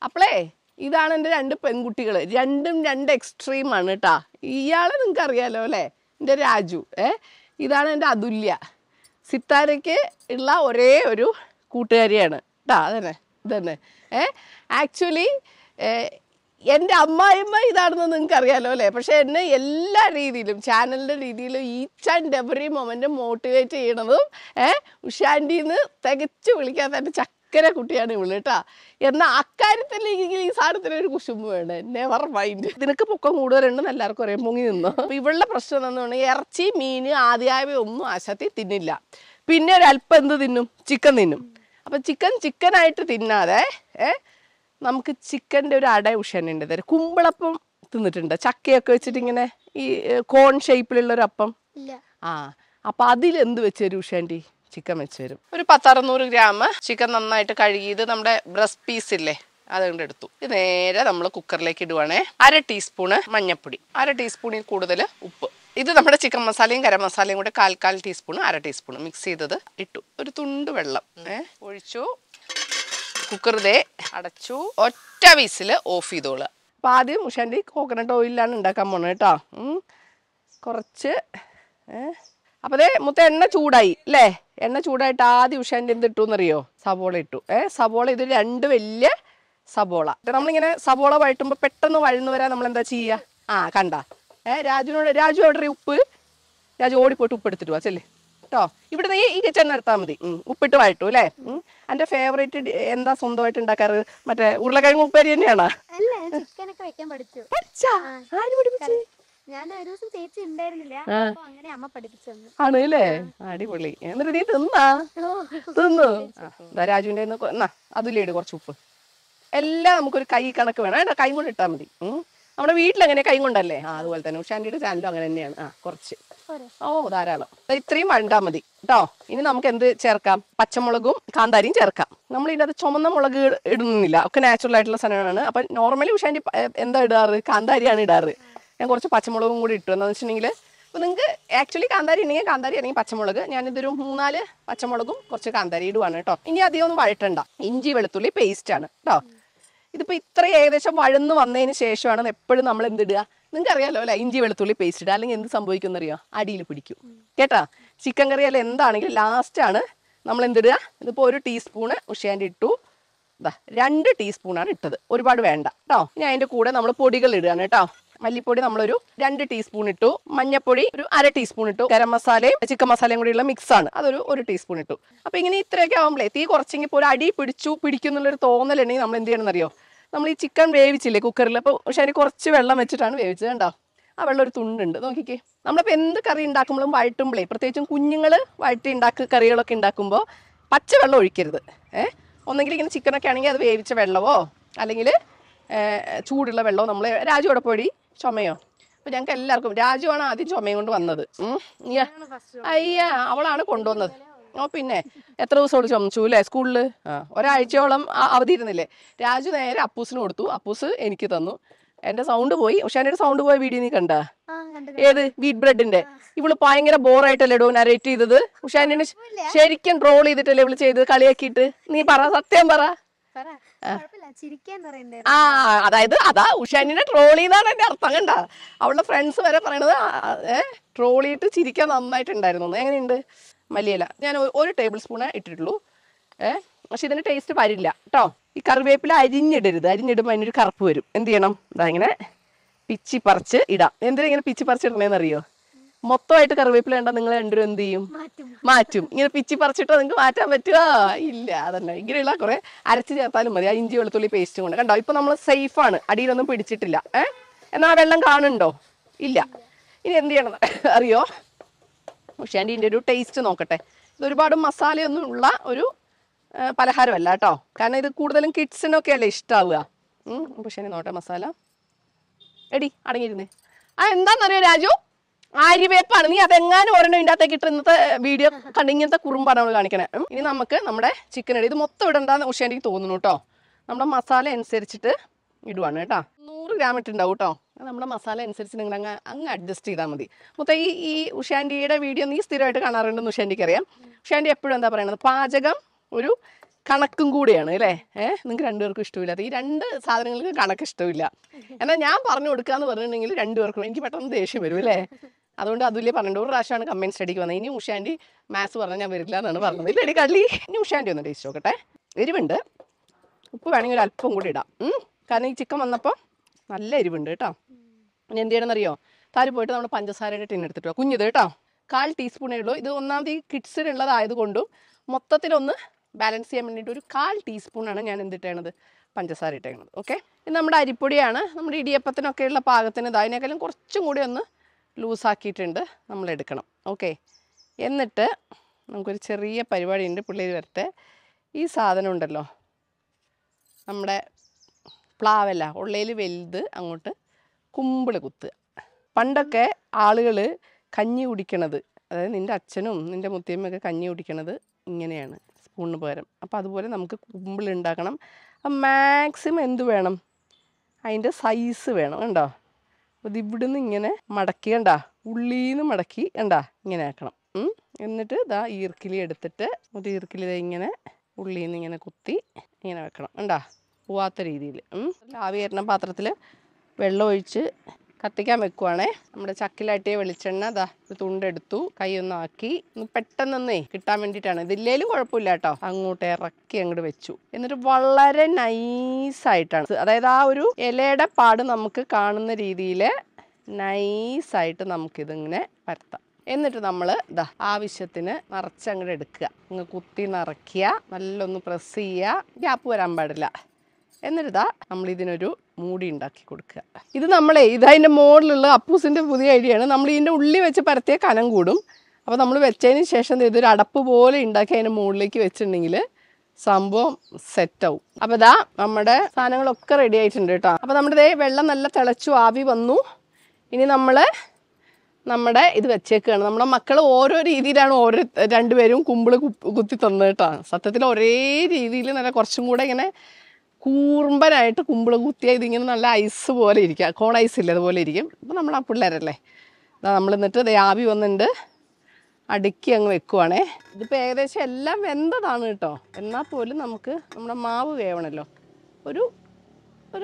അപ്പളേ ഇതാണ് എൻ്റെ രണ്ട് പെൺകുട്ടികൾ. രണ്ടും രണ്ട് എക്സ്ട്രീമാണ് കേട്ടാ. ഇയാളെ നിങ്ങൾക്ക് അറിയാലോ അല്ലേ, എൻ്റെ രാജു. ഇതാണ് എൻ്റെ അതുല്യ. സിത്താരയ്ക്ക് ഉള്ള ഒരേ ഒരു കൂട്ടുകാരിയാണ് കേട്ടാ. ഇതന്നെ ആക്ച്വലി എൻ്റെ അമ്മായിമ്മ ഇതാണെന്ന് നിങ്ങൾക്ക് അറിയാലോ അല്ലേ. പക്ഷെ എന്നെ എല്ലാ രീതിയിലും ചാനലിൻ്റെ രീതിയിലും each and every moment motivate ചെയ്യണതും ഉഷാൻ്റിന്ന് തികച്ചു വിളിക്കാത്ത എൻ്റെ ചക്കര കുട്ടിയാണ് ഇവള് കേട്ടാ. എന്നാൽ അക്കാര്യത്തിൽ ഈ സാധനത്തിന് ഒരു കുശുമ്പ് വേണ്ടേ, നെവർ മൈൻഡ്. നിനക്ക് പൊക്കം കൂടുതലുണ്ടെന്ന് എല്ലാവർക്കും അറിയാം, മുങ്ങി നിന്നു. അപ്പോൾ ഇവളുടെ പ്രശ്നം എന്താണെന്ന് പറഞ്ഞാൽ ഇറച്ചി മീൻ ആദ്യമായവ ഒന്നും ആശാത്തി തിന്നില്ല. പിന്നെ ഒരല്പം എന്ത് തിന്നും, ചിക്കൻ തിന്നും. അപ്പം ചിക്കനായിട്ട് തിന്നാതെ നമുക്ക് ചിക്കൻ്റെ ഒരു അട ഉഷാനുണ്ട് തരാം. കുമ്പിളപ്പം തിന്നിട്ടുണ്ട്, ചക്കയൊക്കെ വെച്ചിട്ട് ഇങ്ങനെ ഈ കോൺ ഷേപ്പിലുള്ളൊരു അപ്പം. അപ്പം അതിലെന്ത് വെച്ച് തരും ഉഷാൻ്റെ? ചിക്കൻ വെച്ച് തരും. ഒരു 10-600 ഗ്രാം ചിക്കൻ നന്നായിട്ട് കഴുകിയത് നമ്മുടെ ബ്രസ്റ്റ് പീസ് ഇല്ലേ, അതുകൊണ്ട് എടുത്തു. ഇത് നേരെ നമ്മൾ കുക്കറിലേക്ക് ഇടുവാണേ. 1/2 ടീസ്പൂണ് മഞ്ഞൾപ്പൊടി, 1/2 ടീസ്പൂണിൽ കൂടുതൽ ഉപ്പ്. ഇത് നമ്മുടെ ചിക്കൻ മസാലയും ഗരം മസാലയും കൂടെ 1/4 ടീസ്പൂൺ 1/2 ടീസ്പൂൺ മിക്സ് ചെയ്തത് ഇട്ടു. ഒരു തുണ്ട് വെള്ളം ഒഴിച്ചു. കുക്കർ അടച്ചു. ഒറ്റ വിസിൽ ഓഫ് ചെയ്തോളുക. അപ്പം ആദ്യം ഉഷാൻ്റെ കോക്കനട്ട് ഓയിലാണ് ഉണ്ടാക്കാൻ പോണത് കേട്ടോ. കുറച്ച് അപ്പോൾ മുത്ത എണ്ണ ചൂടായി അല്ലേ. എണ്ണ ചൂടായിട്ട് ആദ്യം ഉഷാൻ്റെ എന്ത് ഇട്ടു എന്നറിയോ? സവോള ഇട്ടു. സവോള ഇത് 2 വലിയ സവോള. നമ്മളിങ്ങനെ സവോള വഴറ്റുമ്പോൾ പെട്ടെന്ന് വഴന്നു വരാൻ നമ്മൾ എന്താ ചെയ്യുക? കണ്ട രാജു എവിടെ ഉപ്പ്? രാജു ഓടിപ്പോയിട്ട് ഉപ്പ് എടുത്തിട്ട് പോവാ ചെല്ലേ കേട്ടോ. ഇവിടെ നീ ഈ ചെണ്ണ എടുത്താൽ മതി. ഉപ്പിട്ട് വഴട്ടു അല്ലേ. എൻ്റെ ഫേവറേറ്റ് എന്താ സ്വന്തമായിട്ട് ഉണ്ടാക്കാറ്? മറ്റേ ഉരുളക്കിഴങ്ങ് ഉപ്പേരി തന്നെയാണോ? ആണ് അല്ലേ, അടിപൊളി. എന്നിട്ട് നീ തിന്നു. രാജുവിൻ്റെ അതിലേട് കുറച്ച് ഉപ്പ്. എല്ലാം നമുക്കൊരു കൈ കണക്ക് വേണം. കൈ കൊണ്ട് ഇട്ടാൽ മതി. നമ്മുടെ വീട്ടിലെങ്ങനെ കൈ കൊണ്ടല്ലേ, അതുപോലെ തന്നെ ഉഷാൻ്റെ ചാനലും അങ്ങനെ തന്നെയാണ്. കുറച്ച് ധാരാളം. ഇത്രയും വഴണ്ടാൽ മതി കേട്ടോ. ഇനി നമുക്ക് എന്ത് ചേർക്കാം? പച്ചമുളകും കാന്താരിയും ചേർക്കാം. നമ്മൾ ഇതിനകത്ത് ചുമന്ന മുളക് ഇടുന്നില്ല, ഒക്കെ നാച്ചുറൽ ആയിട്ടുള്ള സാധനമാണ്. അപ്പം നോർമലി ഉഷാൻ്റെ എന്താ ഇടാറ്? കാന്താരിയാണ് ഇടാറ്. ഞാൻ കുറച്ച് പച്ചമുളകും കൂടി ഇട്ടു. എന്താണെന്ന് വെച്ചിട്ടുണ്ടെങ്കിൽ അപ്പോൾ നിങ്ങൾക്ക് ആക്ച്വലി കാന്താരി ഉണ്ടെങ്കിൽ കാന്താരി അല്ലെങ്കിൽ പച്ചമുളക്. ഞാനിതൊരു 3-4 പച്ചമുളകും കുറച്ച് കാന്താരി ഇടുവാണ് കേട്ടോ. ഇനി അധികം ഒന്നും വഴറ്റണ്ട. ഇഞ്ചി വെളുത്തുള്ളി പേസ്റ്റാണ് കേട്ടോ. ഇതിപ്പോൾ ഇത്ര ഏകദേശം വഴന്ന് വന്നതിന് ശേഷമാണ് എപ്പോഴും നമ്മൾ എന്തിടുക? നിങ്ങൾക്ക് അറിയാലോ അല്ലേ, ഇഞ്ചി വെളുത്തുള്ളി പേസ്റ്റ് ഇടുക. അല്ലെങ്കിൽ എന്ത് സംഭവിക്കും അറിയോ? അടിയിൽ പിടിക്കും കേട്ടാ. ചിക്കൻ കറി അല്ല എന്താണെങ്കിലും ലാസ്റ്റാണ് നമ്മൾ എന്തിടുക. ഇതിപ്പോൾ 1 ടീസ്പൂണ് ഉഷാൻ്റെ ഇട്ടു. 2 ടീസ്പൂണാണ് ഇട്ടത്, ഒരുപാട് വേണ്ട കേട്ടോ. ഇനി അതിൻ്റെ കൂടെ നമ്മൾ പൊടികൾ ഇടുകയാണ് കേട്ടോ. മല്ലിപ്പൊടി നമ്മളൊരു 2 ടീസ്പൂൺ ഇട്ടു. മഞ്ഞപ്പൊടി ഒരു 1/2 ടീസ്പൂൺ ഇട്ടു. ഗരം മസാലയും ചിക്കൻ മസാലയും കൂടിയുള്ള മിക്സാണ്, അതൊരു 1 ടീസ്പൂൺ ഇട്ടു. അപ്പോൾ ഇങ്ങനെ ഇത്രയൊക്കെ ആകുമ്പോഴേ തീ കുറച്ചെങ്കിൽ ഇപ്പോൾ ഒരു അടി പിടിക്കുന്നുള്ളൊരു തോന്നലുണ്ടെങ്കിൽ നമ്മൾ എന്ത് ചെയ്യണമെന്നറിയോ? നമ്മൾ ഈ ചിക്കൻ വേവിച്ചില്ലേ കുക്കറിൽ, അപ്പോൾ പക്ഷേ അതിന് കുറച്ച് വെള്ളം വെച്ചിട്ടാണ് വേവിച്ചത് കണ്ടോ. ആ വെള്ളം ഒരു തുണ്ടുണ്ട്, നോക്കിക്കേ. നമ്മളിപ്പോൾ എന്ത് കറി ഉണ്ടാക്കുമ്പോഴും വഴറ്റുമ്പോഴേ, പ്രത്യേകിച്ചും കുഞ്ഞുങ്ങൾ കറികളൊക്കെ ഉണ്ടാക്കുമ്പോൾ പച്ചവെള്ളം ഒഴിക്കരുത്. ഒന്നെങ്കിൽ ഇങ്ങനെ ചിക്കനൊക്കെ ആണെങ്കിൽ അത് വേവിച്ച വെള്ളമോ അല്ലെങ്കിൽ ചൂടുള്ള വെള്ളമോ. നമ്മൾ രാജു അവിടെ പോയി ചുമയോ? അപ്പോൾ ഞങ്ങൾക്ക് എല്ലാവർക്കും രാജുവാണ് ആദ്യം ചുമയും കൊണ്ട് വന്നത്. അവളാണ് കൊണ്ടുവന്നത്. പിന്നെ എത്ര ദിവസം ചുമച്ചു അല്ലേ സ്കൂളിൽ? ഒരാഴ്ചയോളം അവധി ഇരുന്നില്ലേ. രാജു നേരെ അപ്പൂസിന് കൊടുത്തു, അപ്പൂസ് എനിക്ക് തന്നു. എൻ്റെ സൗണ്ട് പോയി. ഉഷാൻ്റെ സൗണ്ട് പോയ വീഡിയോ നീ കണ്ട? ഏത്? വീറ്റ് ബ്രെഡിന്റെ. ഇവള് ഭയങ്കര ബോറായിട്ടല്ലേ ഇടൂ നരേറ്റ് ചെയ്തത്. ഉഷാനെ ശരിക്കും ട്രോൾ ചെയ്തിട്ടല്ലേ ഇവള് ചെയ്തത്, കളിയാക്കിയിട്ട്. നീ പറ, സത്യം പറ. അതായത് അതാ ഉഷാനിനെ ട്രോൾ ചെയ്താണ് എന്റെ അർത്ഥം. കണ്ട, അവളുടെ ഫ്രണ്ട്സ് വരെ പറയണത് ട്രോൾ ചെയ്തിട്ട് ചിരിക്കാൻ നന്നായിട്ടുണ്ടായിരുന്നു. എങ്ങനെയുണ്ട്? മല്ലിയില ഞാൻ 1 ടേബിൾ സ്പൂണേ ഇട്ടിട്ടുള്ളൂ. പക്ഷെ ഇതിന് ടേസ്റ്റ് വരില്ല കേട്ടോ. ഈ കറിവേപ്പില അരിഞ്ഞിടരുത്, അരിഞ്ഞിടുമ്പോൾ അതിനൊരു കറുപ്പ് വരും. എന്ത് ചെയ്യണം? ഇങ്ങനെ പിച്ചി പറിച്ച് ഇടാം. എന്തിനാ ഇങ്ങനെ പിച്ചി പറിച്ചിടണേന്ന് അറിയോ? മൊത്തമായിട്ട് കറിവേപ്പില കണ്ടാൽ നിങ്ങൾ രണ്ടുപേരും എന്ത് ചെയ്യും? മാറ്റും. ഇങ്ങനെ പിച്ചി പറിച്ചിട്ടോ നിങ്ങൾക്ക് മാറ്റാൻ പറ്റുമോ? ഇല്ല. അതന്നെ, ഇങ്ങനെയുള്ള കുറെ അരച്ച് ചേർത്താലും മതി. ആ ഇഞ്ചി വെളുത്തുള്ളി പേസ്റ്റ് കൊണ്ട് കണ്ടോ. ഇപ്പൊ നമ്മൾ സേഫാണ്, അടിയിലൊന്നും പിടിച്ചിട്ടില്ല. എന്നാൽ ആ വെള്ളം കാണുന്നുണ്ടോ? ഇല്ല. ഇനി എന്ത് ചെയ്യണം അറിയോ? പക്ഷേ അതിൻ്റെ ഒരു ടേസ്റ്റ് നോക്കട്ടെ. ഇതൊരുപാട് മസാലയൊന്നും ഉള്ള ഒരു പലഹാരമല്ല കേട്ടോ. കാരണം ഇത് കൂടുതലും കിഡ്സിനൊക്കെ അല്ലേ ഇഷ്ടാവുക. പക്ഷേ നോട്ടെ മസാല എടി അടങ്ങിയിരുന്നേ. എന്താണെന്നറിയോ രാജു? ആര്യവേപ്പാണ്. നീ അതെങ്ങാനും ഒരെണ്ണം ഇതിൻ്റെ അകത്തേക്ക് ഇട്ട് ഇന്നത്തെ വീഡിയോ കണ്ട് ഇങ്ങനത്തെ കുറുമ്പാണ് നമ്മൾ കാണിക്കണേ. ഇനി നമുക്ക് നമ്മുടെ ചിക്കൻ ഇടും. ഇത് മൊത്തം ഇടണ്ടെന്ന് ഉഷ എനിക്ക് തോന്നുന്നു കേട്ടോ. നമ്മുടെ മസാല അനുസരിച്ചിട്ട് ഇടുവാണ് കേട്ടോ. 100 ഗ്രാം ഇട്ടുണ്ടാവും കേട്ടോ. നമ്മുടെ മസാല അനുസരിച്ച് നിങ്ങൾ അങ്ങ് അഡ്ജസ്റ്റ് ചെയ്താൽ മതി. മൊത്തം ഈ ഉഷാൻ്റിയുടെ വീഡിയോ നീ സ്ഥിരമായിട്ട് കാണാറുണ്ടെന്ന് ഉഷാൻ്റിക്ക് അറിയാം. ഉഷാൻ്റി എപ്പോഴും എന്താ പറയണത്? പാചകം ഒരു കണക്കും കൂടിയാണ് അല്ലേ? നിങ്ങൾക്ക് രണ്ടുപേർക്കും ഇഷ്ടമില്ലാത്ത ഈ രണ്ട് സാധനങ്ങൾക്ക് കണക്ക് ഇഷ്ടമില്ല. എന്നാൽ ഞാൻ പറഞ്ഞു കൊടുക്കാന്ന് പറഞ്ഞിട്ടുണ്ടെങ്കിൽ രണ്ടുപേർക്കും എനിക്ക് പെട്ടെന്ന് ദേഷ്യം വരും അല്ലേ? അതുകൊണ്ട് അതുല്യ പറഞ്ഞിട്ട് ഒരു പ്രാവശ്യമാണ് കമ്പൈൻ സ്റ്റഡിക്ക് വന്നത്. ഇനി ഉഷാൻറ്റി മാത്സ് പറഞ്ഞാൽ ഞാൻ വരില്ല എന്നാണ് പറഞ്ഞത്. ഇല്ലടി കള്ളി, ഇനി ഉഷാൻറ്റി ഒന്ന് ടേസ്റ്റ് നോക്കട്ടെ. എരിവുണ്ട്, ഉപ്പ് വേണമെങ്കിൽ ഒരു അല്പം കൂടി ഇടാം. കാരണം ഈ ചിക്കൻ വന്നപ്പോൾ നല്ല എരിവുണ്ട് കേട്ടോ. ഇനി എന്ത് ചെയ്യണമെന്നറിയോ? താഴെ പോയിട്ട് നമ്മൾ പഞ്ചസാരയുടെ ടിൻ എടുത്തിട്ടോ, കുഞ്ഞിത് കേട്ടോ, 1/4 ടീസ്പൂണേ ഉള്ളൂ. ഇത് ഒന്നാമത് ഈ കിഡ്സിനുള്ളതായതുകൊണ്ടും മൊത്തത്തിലൊന്ന് ബാലൻസ് ചെയ്യാൻ വേണ്ടിയിട്ട് ഒരു 1/4 ടീസ്പൂണാണ് ഞാൻ എന്തിട്ടേണത്, പഞ്ചസാര ഇട്ടേണത്. ഓക്കെ, ഇത് നമ്മുടെ അരിപ്പൊടിയാണ്. നമ്മുടെ ഇടിയപ്പത്തിനൊക്കെയുള്ള പാകത്തിന് അതിനേക്കാളും കുറച്ചും കൂടി ഒന്ന് ലൂസാക്കിയിട്ടുണ്ട് നമ്മൾ എടുക്കണം. ഓക്കെ, എന്നിട്ട് നമുക്കൊരു ചെറിയ പരിപാടിയുണ്ട്, പിള്ളേർ വരട്ടെ. ഈ സാധനം ഉണ്ടല്ലോ, നമ്മുടെ പ്ലാവല്ല ഉള്ളയിൽ വലുത് അങ്ങോട്ട് കുമ്പിൾ കുത്തുക. പണ്ടൊക്കെ ആളുകൾ കഞ്ഞി കുടിക്കണത്, അതായത് നിൻ്റെ അച്ഛനും നിൻ്റെ മുത്തിയമ്മയൊക്കെ കഞ്ഞി കുടിക്കണത് ഇങ്ങനെയാണ്, സ്പൂണിന് പകരം. അപ്പോൾ അതുപോലെ നമുക്ക് കുമ്പിൾ ഉണ്ടാക്കണം. മാക്സിമം എന്ത് വേണം, അതിൻ്റെ സൈസ് വേണം. കണ്ടോ, അത് ഇവിടുന്ന് ഇങ്ങനെ മടക്കി, കണ്ടാ, ഉള്ളീന്ന് മടക്കി, കണ്ടാ, ഇങ്ങനെ ആക്കണം. എന്നിട്ട് ഇതാ ഈർക്കിലി എടുത്തിട്ട് ഒരു ഈർക്കിലി ഇങ്ങനെ ഉള്ളീന്ന് ഇങ്ങനെ കുത്തി ഇങ്ങനെ വെക്കണം. കണ്ടാ, പോവാത്ത രീതിയിൽ. ആവി കയറുന്ന പാത്രത്തിൽ വെള്ളം ഒഴിച്ച് കത്തിക്കാൻ വെക്കുവാണേ. നമ്മുടെ ചക്കിലാട്ടിയ വെളിച്ചെണ്ണ ഇതാ ഒരു തുണ്ടെടുത്തു, കൈ ഒന്നാക്കി, ഒന്ന് പെട്ടെന്നൊന്നേ കിട്ടാൻ വേണ്ടിയിട്ടാണ്. ഇതില്ലേലും കുഴപ്പമില്ല കേട്ടോ. അങ്ങോട്ട് ഇറക്കി അങ്ങോട്ട് വെച്ചു. എന്നിട്ട് വളരെ നൈസായിട്ടാണ്, അതായത് ആ ഒരു ഇലയുടെ പാട് നമുക്ക് കാണുന്ന രീതിയിൽ നൈസായിട്ട് നമുക്കിതിങ്ങനെ പരത്താം. എന്നിട്ട് നമ്മൾ ഇതാ ആവശ്യത്തിന് നിറച്ചങ്ങോട്ട് എടുക്കുക, അങ്ങ് കുത്തി നിറയ്ക്കുക, നല്ലൊന്ന് പ്രസ് ചെയ്യുക, ഗ്യാപ്പ് വരാൻ പാടില്ല. എന്നിട്ടിതാ നമ്മളിതിനൊരു മൂടി ഉണ്ടാക്കി കൊടുക്കുക. ഇത് ഇതതിൻ്റെ മുകളിലുള്ള അപ്പൂസിൻ്റെ പുതിയ ഐഡിയ ആണ്. നമ്മൾ ഇതിൻ്റെ ഉള്ളി വെച്ച് പരത്തിയ കനം കൂടും. അപ്പോൾ നമ്മൾ വെച്ചതിന് ശേഷം ഇതൊരു അടപ്പ് പോലെ ഉണ്ടാക്കി അതിൻ്റെ മുകളിലേക്ക് വെച്ചിട്ടുണ്ടെങ്കിൽ സംഭവം സെറ്റാവും. അപ്പോൾ ഇതാ നമ്മുടെ സാധനങ്ങളൊക്കെ റെഡി ആയിട്ടുണ്ട് കേട്ടോ. അപ്പോൾ നമ്മുടെ വെള്ളം നല്ല തിളച്ചു, ആവി വന്നു. ഇനി നമ്മുടെ ഇത് വെച്ചേക്കാണ്. നമ്മുടെ മക്കൾ ഓരോ രീതിയിലാണ് രണ്ടുപേരും കുമ്പിള് കുത്തി തന്നത് കേട്ടോ. സത്യത്തിൽ ഒരേ രീതിയിൽ നല്ല കുറച്ചും കൂടെ ഇങ്ങനെ കൂർമ്പനായിട്ട് കുമ്പിള് കുത്തിയാൽ ഇതിങ്ങനെ നല്ല ഐസ് പോലെ ഇരിക്കുക, കോൺ ഐസ് ഇല്ല അതുപോലെ ഇരിക്കും. അപ്പോൾ നമ്മൾ ആ പിള്ളേരല്ലേ, നമ്മൾ എന്നിട്ട് ആവി വന്നിട്ട് അടുക്കി അങ്ങ് വെക്കുവാണേ. ഇതിപ്പോൾ ഏകദേശം എല്ലാം വെന്തതാണ് കേട്ടോ. എന്നാൽ പോലും നമുക്ക് നമ്മുടെ മാവ് വേവണമല്ലോ. ഒരു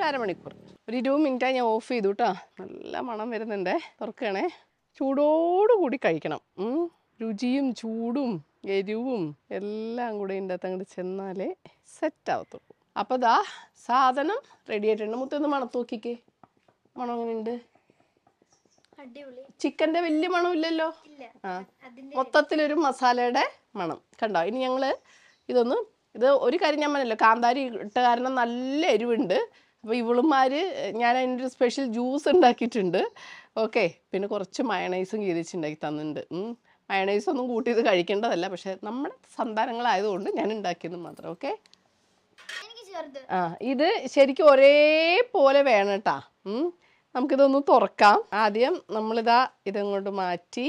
അരമണിക്കൂർ, ഒരു 20 മിനിറ്റായി ഞാൻ ഓഫ് ചെയ്തു കേട്ടോ. നല്ല മണം വരുന്നുണ്ടേ. തുറക്കണേ. ചൂടോടുകൂടി കഴിക്കണം. രുചിയും ചൂടും എരിവും എല്ലാം കൂടെ ഇതിൻ്റെ അകത്ത് അങ്ങോട്ട് ചെന്നാലേ സെറ്റാവത്തുള്ളൂ. അപ്പോൾ ദാ സാധനം റെഡി ആയിട്ടുണ്ട്. മുത്തൊന്ന് മണത്ത് നോക്കിക്കേ, മണം എങ്ങനെയുണ്ട്? ചിക്കൻ്റെ വലിയ മണമില്ലല്ലോ. മൊത്തത്തിലൊരു മസാലയുടെ മണം കണ്ടോ. ഇനി ഞങ്ങൾ ഇത് ഒരു കാര്യം ഞാൻ പറഞ്ഞല്ലോ, കാന്താരി ഇട്ട കാരണം നല്ല എരിവുണ്ട്. അപ്പോൾ ഇവളുമാർ ഞാൻ അതിൻ്റെ ഒരു സ്പെഷ്യൽ ജ്യൂസ് ഉണ്ടാക്കിയിട്ടുണ്ട്. ഓക്കെ, പിന്നെ കുറച്ച് മയണൈസും കീരിച്ചുണ്ടാക്കി തന്നിട്ടുണ്ട്. മയണൈസൊന്നും കൂട്ടി ഇത് കഴിക്കേണ്ടതല്ല, പക്ഷെ നമ്മുടെ സന്താനങ്ങളായതുകൊണ്ട് ഞാൻ ഉണ്ടാക്കിയത് മാത്രം. ഓക്കെ, ഇത് ശരിക്കും ഒരേപോലെ വേണം കേട്ടാ. നമുക്കിതൊന്ന് തുറക്കാം. ആദ്യം നമ്മളിതാ ഇതങ്ങോട്ട് മാറ്റി.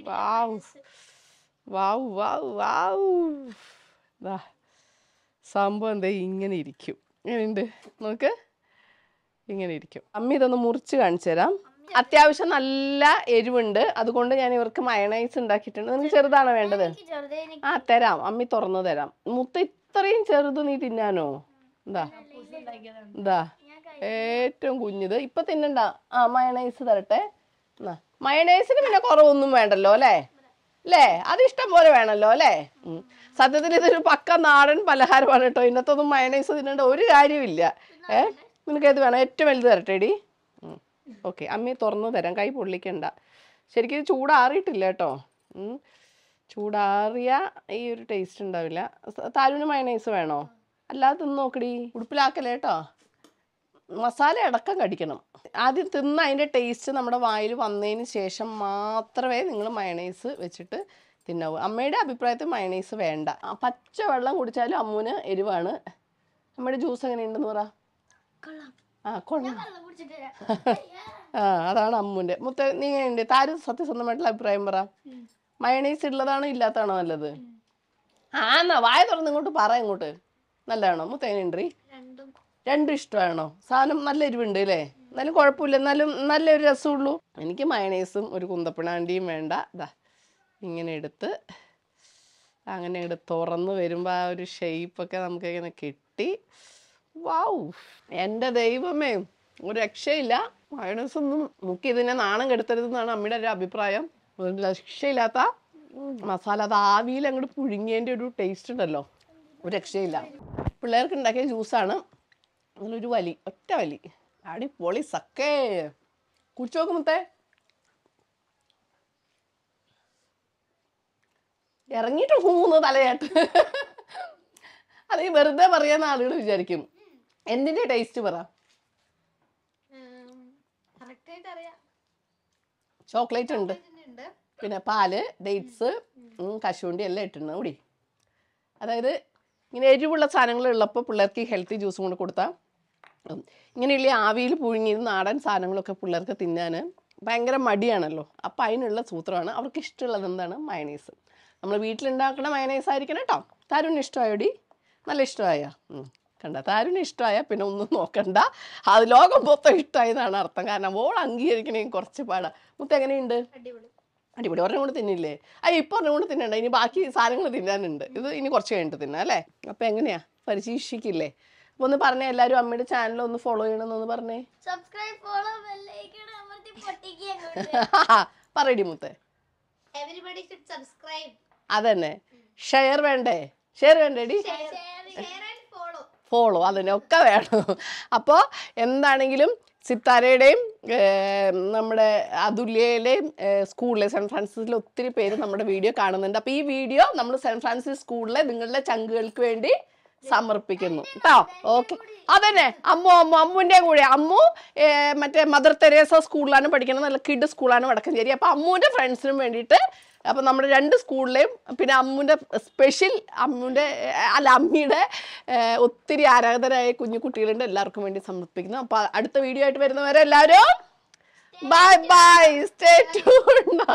വാവ് വാവ് വാവ് വാവ്, ഇതാ സംഭവം എന്താ ഇങ്ങനെ ഇരിക്കും. എങ്ങനെയുണ്ട് നോക്ക്, ഇങ്ങനെ ഇരിക്കും. അമ്മ ഇതൊന്ന് മുറിച്ച് കാണിച്ചു തരാം. അത്യാവശ്യം നല്ല എരിവുണ്ട്, അതുകൊണ്ട് ഞാൻ ഇവർക്ക് മയണൈസ് ഉണ്ടാക്കിയിട്ടുണ്ട്. നിങ്ങൾക്ക് ചെറുതാണോ വേണ്ടത്? തരാം, അമ്മി തുറന്നു തരാം. ഇത്രയും ചെറുത് നീ തിന്നാനോ? എന്താ ഏറ്റവും കുഞ്ഞിത് ഇപ്പൊ തിന്നണ്ട. മയണൈസ് തരട്ടെ. മയണൈസിന് പിന്നെ കുറവൊന്നും വേണ്ടല്ലോ അല്ലേ? അത് ഇഷ്ടം പോലെ വേണമല്ലോ അല്ലേ? സത്യത്തിൽ ഇതൊരു പക്ക നാടൻ പലഹാരമാണ് കേട്ടോ. ഇന്നത്തൊന്നും മയണൈസ് തിന്നേണ്ട ഒരു കാര്യമില്ല. നിനക്ക് ഏത് വേണം? ഏറ്റവും വലുത് തരട്ടെടി. ഓക്കെ, അമ്മി തുറന്നു തരാം, കൈ പൊള്ളിക്കണ്ട. ശരിക്കും ഇത് ചൂടാറിയിട്ടില്ല കേട്ടോ. ചൂടാറിയ ഈ ഒരു ടേസ്റ്റ് ഉണ്ടാവില്ല. താലുവിന് മയണൈസ് വേണോ? അല്ലാതെ തിന്ന് നോക്കടി, ഉടുപ്പിലാക്കല്ലേ കേട്ടോ. മസാല അടക്കം കടിക്കണം. ആദ്യം തിന്ന് അതിൻ്റെ ടേസ്റ്റ് നമ്മുടെ വായിൽ വന്നതിന് ശേഷം മാത്രമേ നിങ്ങൾ മയണൈസ് വെച്ചിട്ട് തിന്നാവൂ. അമ്മയുടെ അഭിപ്രായത്തിൽ മയണൈസ് വേണ്ട. പച്ച വെള്ളം കുടിച്ചാലും അമ്മൂന് എരിവാണ്. അമ്മയുടെ ജ്യൂസ് എങ്ങനെയുണ്ടെന്ന് പറ. കൊള്ളാം. അതാണ് അമ്മൂൻ്റെ. നീ എങ്ങനെയുണ്ട്? താര് സത്യസന്ധമായിട്ടുള്ള അഭിപ്രായം പറ. മയണൈസ് ഉള്ളതാണോ ഇല്ലാത്തതാണോ നല്ലത്? എന്നാ വായ തുറന്ന് ഇങ്ങോട്ട് പറ. ഇങ്ങോട്ട് നല്ലതാണോ? മുത്തേനുണ്ട് രണ്ടും ഇഷ്ടമാണോ? സാധനം നല്ല എരിവുണ്ട് അല്ലേ? എന്നാലും കുഴപ്പമില്ല, എന്നാലും നല്ലൊരു രസമുള്ളൂ. എനിക്ക് മയണൈസും ഒരു കുന്തപ്പിണാണ്ടിയും വേണ്ട. ഇതാ ഇങ്ങനെ എടുത്ത് അങ്ങനെ ഇങ്ങോട്ട് തുറന്ന് വരുമ്പോൾ ആ ഒരു ഷേപ്പൊക്കെ നമുക്ക് ഇങ്ങനെ കിട്ടി. വൗ, എൻ്റെ ദൈവമേ, ഒരു രക്ഷയില്ല. മയോണൈസ് ഒന്നും മുക്കി ഇതിനെ നാണം കെടുത്തരുതെന്നാണ് അമ്മയുടെ ഒരു അഭിപ്രായം. ഒരു രക്ഷയില്ലാത്ത മസാല, അത് ആവിയിൽ അങ്ങോട്ട് പുഴുങ്ങിയതിൻ്റെ ഒരു ടേസ്റ്റ് ഉണ്ടല്ലോ, ഒരു രക്ഷയില്ല. പിള്ളേർക്ക് ഉണ്ടാക്കിയ ജ്യൂസാണ്. അതിലൊരു വലി, ഒറ്റ വലി, അടിപൊളി സക്കേ. കുടിച്ചു നോക്കുമ്പത്തേ ഇറങ്ങിയിട്ട് മൂന്ന് തലയാട്ട്. അത് ഈ വെറുതെ പറയാന്ന് ആളുകൾ വിചാരിക്കും. എന്തിന്റെ ടേസ്റ്റ് പറ? ചോക്ലേറ്റ് ഉണ്ട്, പിന്നെ പാല്, ഡേറ്റ്സ്, കശുവണ്ടി എല്ലാം ഇട്ടിട്ടുണ്ട് കൂടി. അതായത് ഇങ്ങനെ എരിവുള്ള സാധനങ്ങൾ ഉള്ളപ്പോൾ പിള്ളേർക്ക് ഹെൽത്തി ജ്യൂസും കൊണ്ട് കൊടുത്താൽ, ഇങ്ങനെയുള്ള ആവിയിൽ പുഴുങ്ങിയ നാടൻ സാധനങ്ങളൊക്കെ പിള്ളേർക്ക് തിന്നാൻ ഭയങ്കര മടിയാണല്ലോ. അപ്പം അതിനുള്ള സൂത്രമാണ്. അവർക്ക് ഇഷ്ടമുള്ളത് എന്താണ്? മയണൈസ്. നമ്മൾ വീട്ടിലുണ്ടാക്കുന്ന മയണൈസ് ആയിരിക്കണം കേട്ടോ. താരുന് ഇഷ്ടമായോടി? നല്ല ഇഷ്ടമായ? കണ്ട, താരുന് ഇഷ്ടമായ പിന്നെ ഒന്നും നോക്കണ്ട, അത് ലോകം മൊത്തം ഇഷ്ടമായതാണ് അർത്ഥം. കാരണം ഓൾ അംഗീകരിക്കണമെങ്കിൽ കുറച്ച് പാടാ. മുത്ത് എങ്ങനെയുണ്ട്? അടിപൊളി. ഒരെണ്ണം കൂടെ തിന്നില്ലേ? ഇപ്പോൾ ഒരെണ്ണം കൂടെ തിന്നണ്ട, ഇനി ബാക്കി സാധനങ്ങൾ തിന്നാനുണ്ട്. ഇത് ഇനി കുറച്ച് കഴിഞ്ഞിട്ട് തിന്നാം അല്ലേ? അപ്പം എങ്ങനെയാ, പരീക്ഷിക്കില്ലേ? അപ്പോൾ ഒന്ന് പറഞ്ഞേ, എല്ലാവരും അമ്മയുടെ ചാനൽ ഒന്ന് ഫോളോ ചെയ്യണമെന്നൊന്ന് പറഞ്ഞേ. പറയടി മുത്തേ. അതന്നെ. ഷെയർ വേണ്ടേ? ഷെയർ വേണ്ടേടി? ഫോളോ അതിനെ ഒക്കെ വേണം. അപ്പോൾ എന്താണെങ്കിലും സിത്താരയുടെയും നമ്മുടെ അതുല്യയുടെയും സ്കൂളിലെ സെൻറ്റ് ഫ്രാൻസിസിലെ ഒത്തിരി പേര് നമ്മുടെ വീഡിയോ കാണുന്നുണ്ട്. അപ്പോൾ ഈ വീഡിയോ നമ്മൾ സെൻറ്റ് ഫ്രാൻസിസ് സ്കൂളിലെ നിങ്ങളുടെ ചങ്കുകൾക്ക് വേണ്ടി സമർപ്പിക്കുന്നു കേട്ടോ. ഓക്കെ, അതന്നെ. അമ്മുവിൻ്റെ കൂടെ അമ്മു മറ്റേ മദർ തെരേസ സ്കൂളിലാണ് പഠിക്കുന്നത്, നല്ല കിഡ് സ്കൂളാണ് വടക്കഞ്ചേരി. അപ്പോൾ അമ്മുവിൻ്റെ ഫ്രണ്ട്സിനും വേണ്ടിയിട്ട്, അപ്പം നമ്മുടെ രണ്ട് സ്കൂളിലെയും പിന്നെ അമ്മുവിൻ്റെ സ്പെഷ്യൽ അമ്മയുടെ ഒത്തിരി ആരാധകരായ കുഞ്ഞു കുട്ടികളുണ്ട്, എല്ലാവർക്കും വേണ്ടി സമർപ്പിക്കുന്നു. അപ്പോൾ അടുത്ത വീഡിയോ ആയിട്ട് വരുന്നവരെ എല്ലാവരും ബൈ ബൈ, സ്റ്റേ ട്യൂൺഡ്.